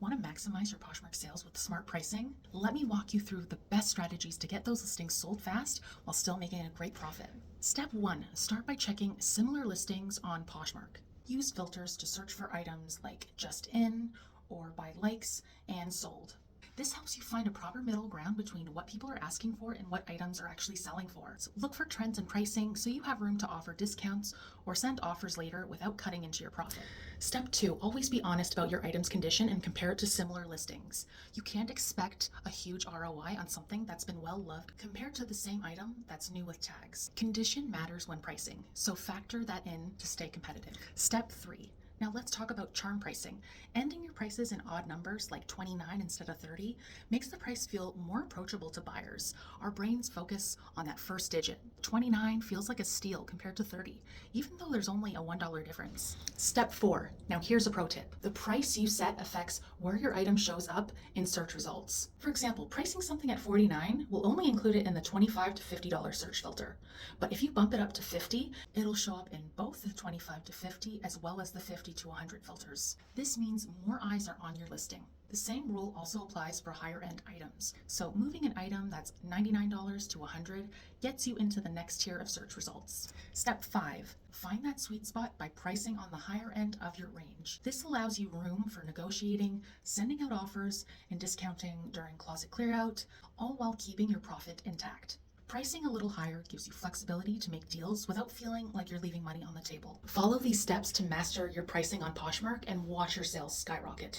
Want to maximize your Poshmark sales with smart pricing? Let me walk you through the best strategies to get those listings sold fast while still making a great profit. Step 1. Start by checking similar listings on Poshmark. Use filters to search for items like just in or by likes and sold. This helps you find a proper middle ground between what people are asking for and what items are actually selling for. So look for trends in pricing so you have room to offer discounts or send offers later without cutting into your profit. Step 2, always be honest about your item's condition and compare it to similar listings. You can't expect a huge ROI on something that's been well loved compared to the same item that's new with tags. Condition matters when pricing, so factor that in to stay competitive. Step 3. Now let's talk about charm pricing. Ending your prices in odd numbers like 29 instead of 30 makes the price feel more approachable to buyers. Our brains focus on that first digit. 29 feels like a steal compared to 30, even though there's only a $1 difference. Step 4. Now here's a pro tip. The price you set affects where your item shows up in search results. For example, pricing something at 49 will only include it in the $25 to $50 search filter. But if you bump it up to 50, it'll show up in both the 25 to 50 as well as the 50 to 100 filters. This means more eyes are on your listing. The same rule also applies for higher end items. So moving an item that's $99 to $100 gets you into the next tier of search results. Step 5. Find that sweet spot by pricing on the higher end of your range. This allows you room for negotiating, sending out offers, and discounting during closet clearout, all while keeping your profit intact. Pricing a little higher gives you flexibility to make deals without feeling like you're leaving money on the table. Follow these steps to master your pricing on Poshmark and watch your sales skyrocket.